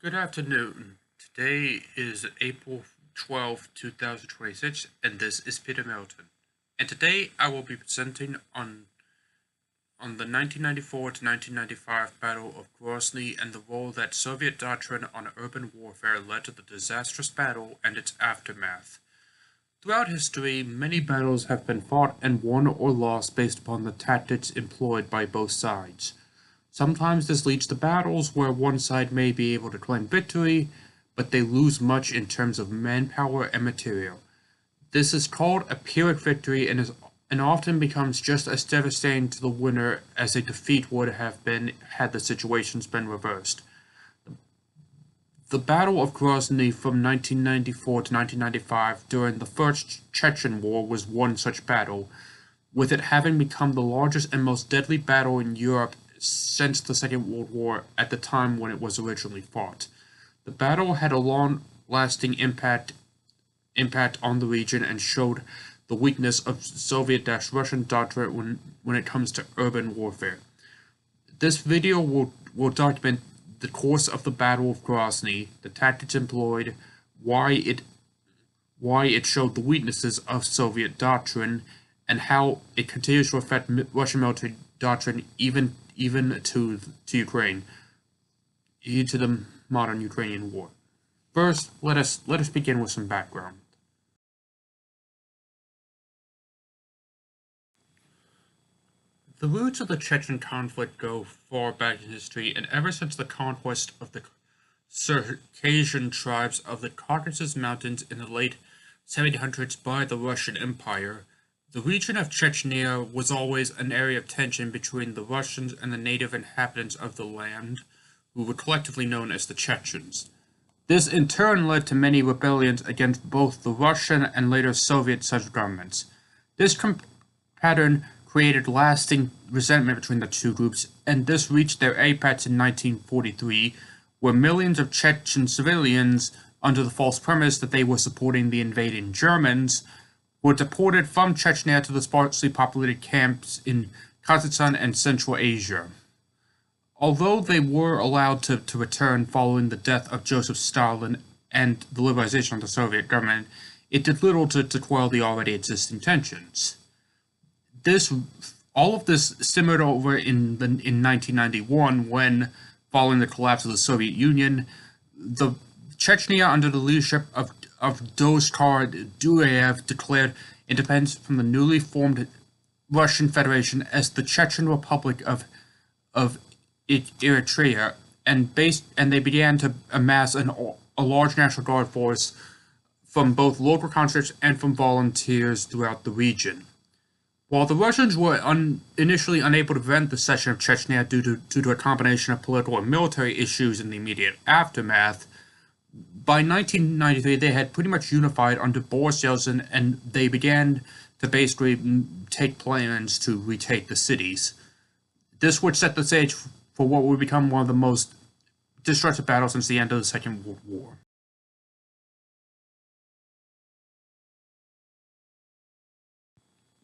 Good afternoon. Today is April 12th, 2026, and this is Peter Milton. And today I will be presenting on the 1994 to 1995 Battle of Grozny and the role that Soviet doctrine on urban warfare led to the disastrous battle and its aftermath. Throughout history, many battles have been fought and won or lost based upon the tactics employed by both sides. Sometimes this leads to battles where one side may be able to claim victory, but they lose much in terms of manpower and material. This is called a Pyrrhic victory and often becomes just as devastating to the winner as a defeat would have been had the situations been reversed. The Battle of Grozny from 1994 to 1995 during the First Chechen War was one such battle, with it having become the largest and most deadly battle in Europe since the Second World War at the time when it was originally fought. The battle had a long-lasting impact on the region and showed the weakness of Soviet-Russian doctrine when it comes to urban warfare. This video will document the course of the Battle of Grozny, the tactics employed, why it showed the weaknesses of Soviet doctrine, and how it continues to affect Russian military doctrine even to Ukraine, to the modern Ukrainian war. First, let us begin with some background. The roots of the Chechen conflict go far back in history, and ever since the conquest of the Circassian tribes of the Caucasus Mountains in the late 1700s by the Russian Empire, the region of Chechnya was always an area of tension between the Russians and the native inhabitants of the land, who were collectively known as the Chechens. This in turn led to many rebellions against both the Russian and later Soviet governments. This pattern created lasting resentment between the two groups, and this reached their apex in 1943, where millions of Chechen civilians, under the false premise that they were supporting the invading Germans, were deported from Chechnya to the sparsely populated camps in Kazakhstan and Central Asia. Although they were allowed to return following the death of Joseph Stalin and the liberalization of the Soviet government, it did little to quell the already existing tensions. All of this simmered over in 1991 when, following the collapse of the Soviet Union, the Chechnya, under the leadership of Doskar Duraev, declared independence from the newly formed Russian Federation as the Chechen Republic of Eritrea, and they began to amass a large National Guard force from both local conscripts and from volunteers throughout the region. While the Russians were initially unable to prevent the cession of Chechnya due to a combination of political and military issues in the immediate aftermath, by 1993 they had pretty much unified under Boris Yeltsin, and they began to basically take plans to retake the cities. This would set the stage for what would become one of the most destructive battles since the end of the Second World War.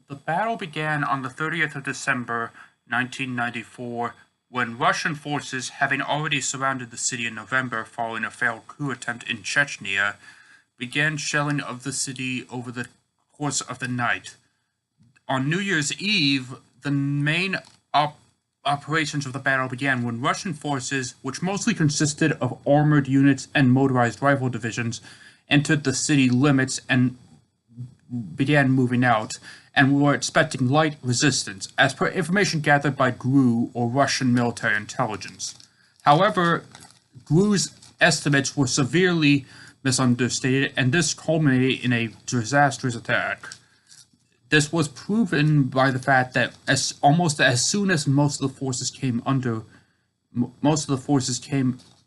The battle began on the 30th of December 1994 when Russian forces, having already surrounded the city in November following a failed coup attempt in Chechnya, began shelling of the city over the course of the night. On New Year's Eve, the main operations of the battle began when Russian forces, which mostly consisted of armored units and motorized rifle divisions, entered the city limits and began moving out, and we were expecting light resistance, as per information gathered by GRU, or Russian military intelligence. However, GRU's estimates were severely misunderstated, and this culminated in a disastrous attack. This was proven by the fact that almost as soon as most of the forces came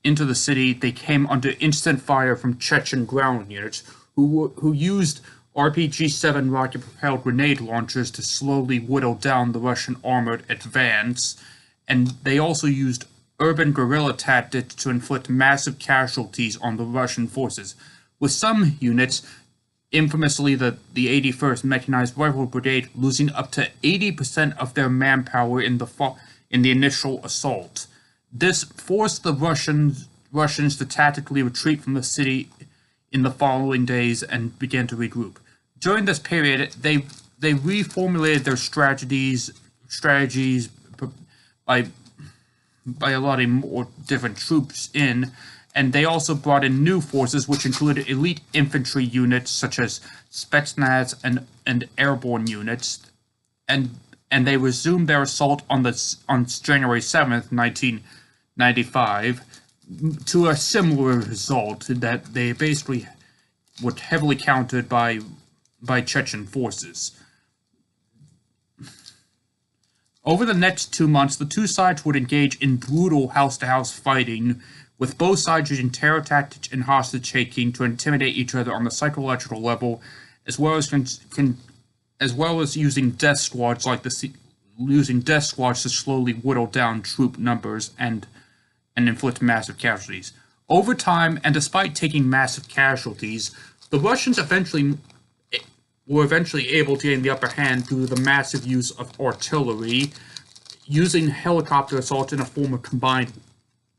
into the city, they came under instant fire from Chechen ground units, who used RPG-7 rocket-propelled grenade launchers to slowly whittle down the Russian armored advance, and they also used urban guerrilla tactics to inflict massive casualties on the Russian forces, with some units, infamously the 81st Mechanized Rifle Brigade, losing up to 80% of their manpower in the initial assault. This forced the Russian Russians to tactically retreat from the city in the following days and began to regroup. During this period, they reformulated their strategies by allotting more different troops in, and they also brought in new forces, which included elite infantry units such as Spetsnaz and airborne units, and they resumed their assault on January 7th, 1995, to a similar result, that they basically were heavily countered by Chechen forces. Over the next 2 months, the two sides would engage in brutal house-to-house fighting, with both sides using terror tactics and hostage-taking to intimidate each other on the psychological level, as well as using death squads to slowly whittle down troop numbers and inflict massive casualties. Over time, and despite taking massive casualties, the Russians were eventually able to gain the upper hand through the massive use of artillery, using helicopter assault in a form of combined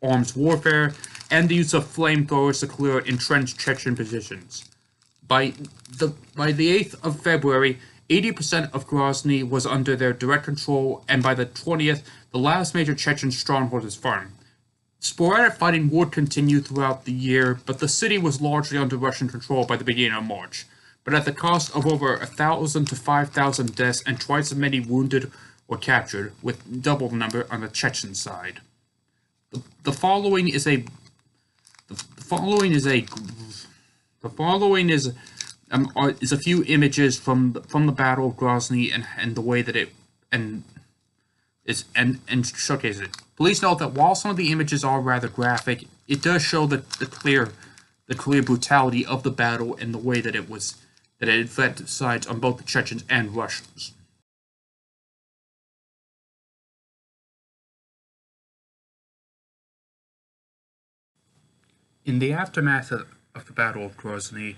arms warfare, and the use of flamethrowers to clear entrenched Chechen positions. By the 8th of February, 80% of Grozny was under their direct control, and by the 20th, the last major Chechen stronghold was fallen. Sporadic fighting would continue throughout the year, but the city was largely under Russian control by the beginning of March, but at the cost of over 1,000 to 5,000 deaths and twice as many wounded or captured, with double the number on the Chechen side. The following is a few images from the Battle of Grozny and the way that it showcases it. Please note that while some of the images are rather graphic, it does show the clear brutality of the battle and the way that it affected sides on both the Chechens and Russians. In the aftermath of the Battle of Grozny,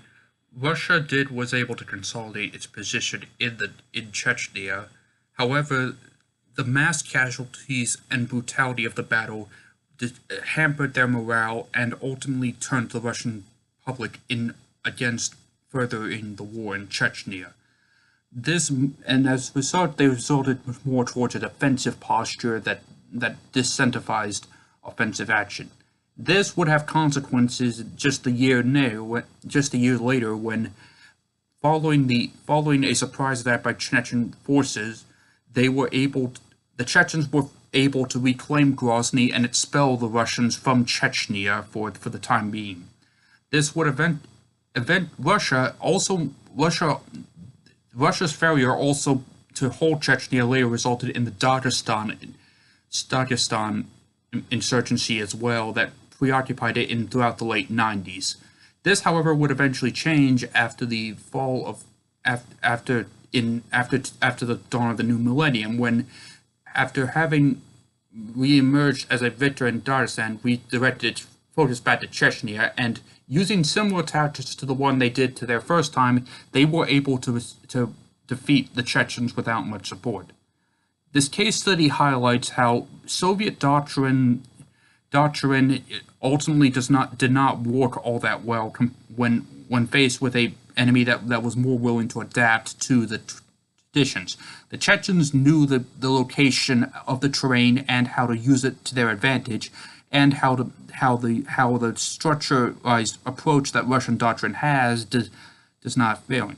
Russia was able to consolidate its position in Chechnya. However, the mass casualties and brutality of the battle hampered their morale and ultimately turned the Russian public against furthering the war in Chechnya. As a result, they resorted more towards a defensive posture that disincentivized offensive action. This would have consequences just a year later, when, following a surprise attack by Chechen forces, the Chechens were able to reclaim Grozny and expel the Russians from Chechnya for the time being. This would Russia's failure also to hold Chechnya later resulted in the Dagestan insurgency as well, that preoccupied it throughout the late 90s. This, however, would eventually change after the after the dawn of the new millennium, when, after having re-emerged as a victor in Dagestan, redirected its focus back to Chechnya, and using similar tactics to the one they did to their first time, they were able to defeat the Chechens without much support. This case study highlights how Soviet doctrine ultimately did not work all that well when faced with an enemy that was more willing to adapt to the traditions. The Chechens knew the location of the terrain and how to use it to their advantage, and how the structurized approach that Russian doctrine has does not fail.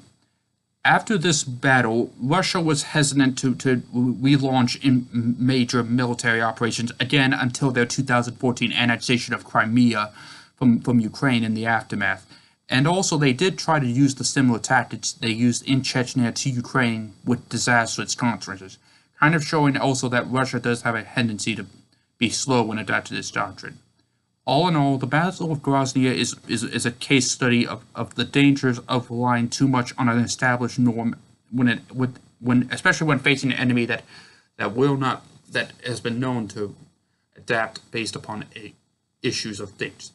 After this battle, Russia was hesitant to relaunch in major military operations again until their 2014 annexation of Crimea from Ukraine in the aftermath. And also, they did try to use the similar tactics they used in Chechnya to Ukraine with disastrous consequences, kind of showing also that Russia does have a tendency to be slow when adapting to this doctrine. All in all, the Battle of Grozny is a case study of the dangers of relying too much on an established norm especially when facing an enemy that has been known to adapt based upon issues of things.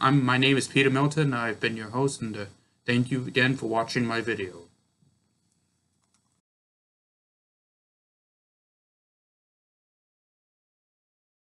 My name is Peter Milton. I've been your host, and thank you again for watching my video.